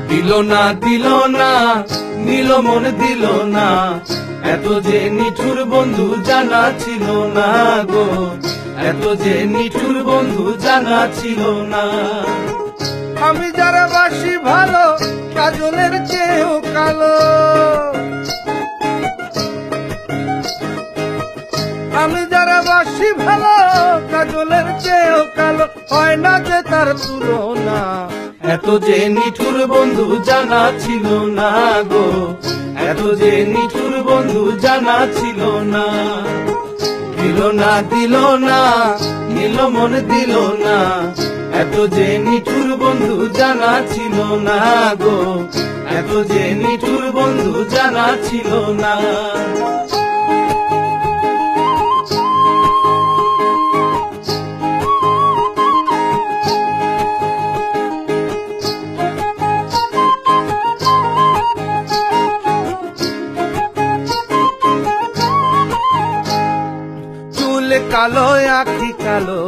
দিল না দিল না, নিল মন দিল না, এত যে নিঠুর বন্ধু জানা ছিল না গো, এত যে নিঠুর বন্ধু জানা ছিল না। আমি যারা বাসি ভালো কাজলের চেয়েও কালো, আমি যারা বাসি ভালো কাজলের চেয়েও কালো, হয় না যে তার তুলনা। এত যে নিঠুর বন্ধু জানা ছিল না গো, এত যে নিঠুর বন্ধু জানা ছিল না। দিল না দিল না, নিল মন দিল না, এত যে নিঠুর বন্ধু জানা ছিল না গো, এত যে নিঠুর বন্ধু জানা ছিল না। কালো আখি কালো,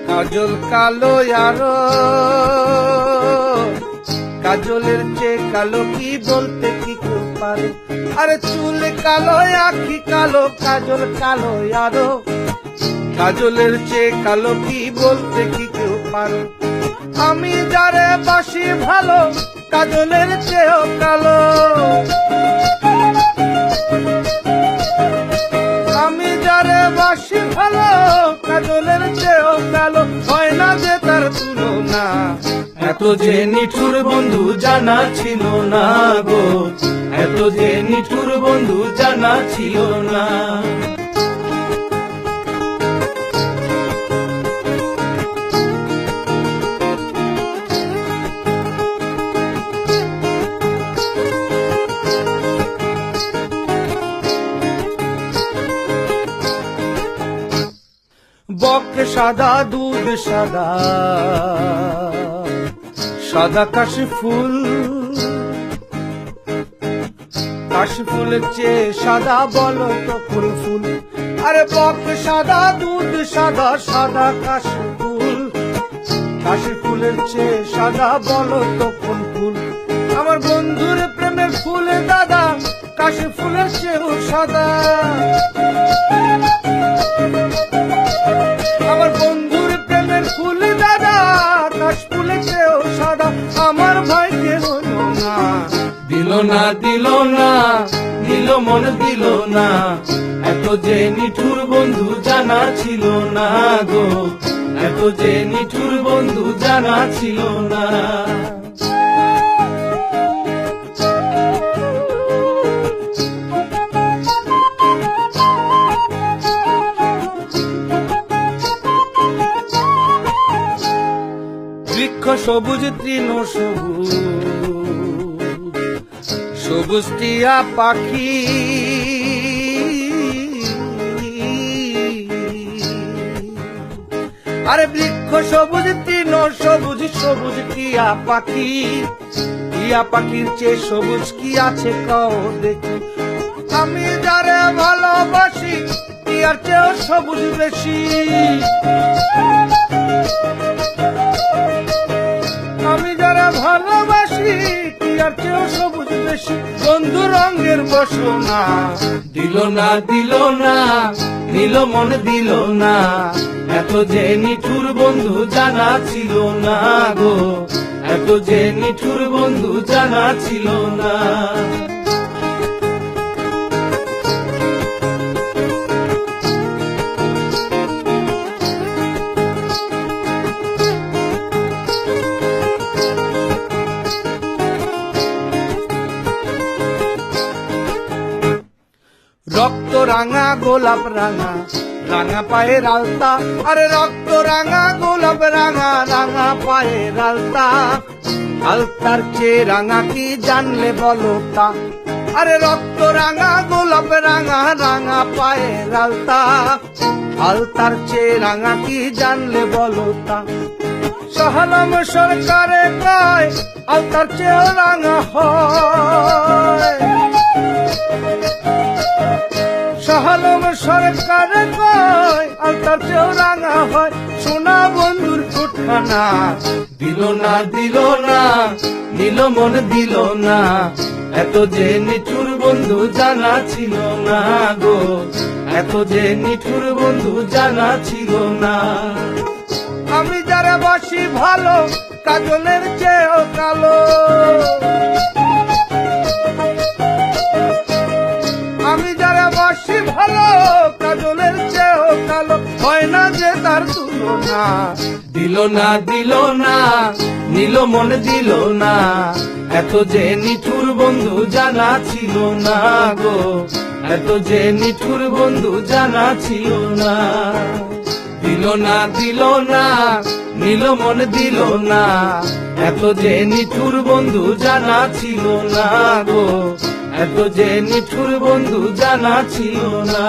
কাজল কালো আরো, কাজলের চেয়ে কালো কি বলতে কি কেউ পারে। আরে চুল কালো আখি কালো, কাজল কালো আরো, কাজলের চেয়ে কালো কি বলতে কি কেউ পারে। আমি যারে বাসি ভালো কাজলের চেয়েও কালো, আমি যারে বাসি ভালো কাজলের চেয়েও কালো, হয় না যে তার তুলনা। এত যে নিঠুর বন্ধু জানা ছিল না গো, এত যে নিঠুর বন্ধু জানা ছিল না। বক সাদা দুধ সাদা, সাদা কাশি ফুল, কাশি ফুলের চেয়ে সাদা বলো তো কোন ফুল। আরে বক সাদা দুধ সাদা, সাদা কাশি ফুল, কাশি ফুলের চেয়ে সাদা বলো তো কোন ফুল। আমার বন্ধুর প্রেমের ফুলে দাদা কাশি ফুলের চেয়েও সাদা, আমার বন্ধুর প্রেমের ফুল দাদা কাশ ফুলের চেয়েও সাদা, আমার ভাইকে হলো না। দিল না দিল না, নিল মন দিল না, এত যে নিঠুর বন্ধু জানা ছিল না গো, এত যে নিঠুর বন্ধু জানা ছিল না। বৃক্ষ সবুজ তৃণ সবুজ, সবুজ টিয়া পাখি, আরে বৃক্ষ সবুজ তৃণ সবুজ, সবুজ টিয়া পাখি, টিয়া পাখির চেয়ে সবুজ কি আছে কও দেখি। আমি যারে ভালোবাসি টিয়ার চেয়েও সবুজ বেশি, আমি যারা ভালোবাসি টিয়ার চেয়েও সবুজ বেশি, বন্ধু রঙের বসনা। দিল না দিল না, নিল মন দিল না, এত যে নিঠুর বন্ধু জানা ছিল না গো, এত যে নিঠুর বন্ধু জানা ছিল না। রক্ত রাঙা গোলাপ রাঙা, রাঙা পায়ের আলতা, আরে রক্ত রাঙা গোলাপ রাঙা, রাঙা পায়ের আলতা, আলতার চেয়ে রাঙা কি জানলে বলো তা। আরে রক্ত রাঙা গোলাপ রাঙা, রাঙা পায়ের আলতা, আলতার চেয়ে রাঙা কি জানলে বলো তা। সহলম সরকারে কয় আলতার চেয়েও রাঙা হয়, সহলম সরকারে কয় আলতার চেয়েও রাঙা হয়। সোনা বন্ধুর ফুটখানা দিল না নিল মন দিল না, এত যে নিঠুর বন্ধু জানা ছিল না গো, এত যে নিঠুর বন্ধু জানা ছিল না। আমি যারা বাসি ভালো কাজলের চেয়েও কালো, আমি যারা বাসি ভালো কাজলের চেয়েও কালো, হয় না যে তার তুলনা। দিল না নিল মন দিল না, এত যে নিঠুর বন্ধু জানা ছিল না গো, এত যে নিঠুর বন্ধু জানা ছিল না। দিল না নিল মন দিল না, এত যে নিঠুর বন্ধু জানা ছিল না গো, এত যে নিঠুর বন্ধু জানা ছিল না।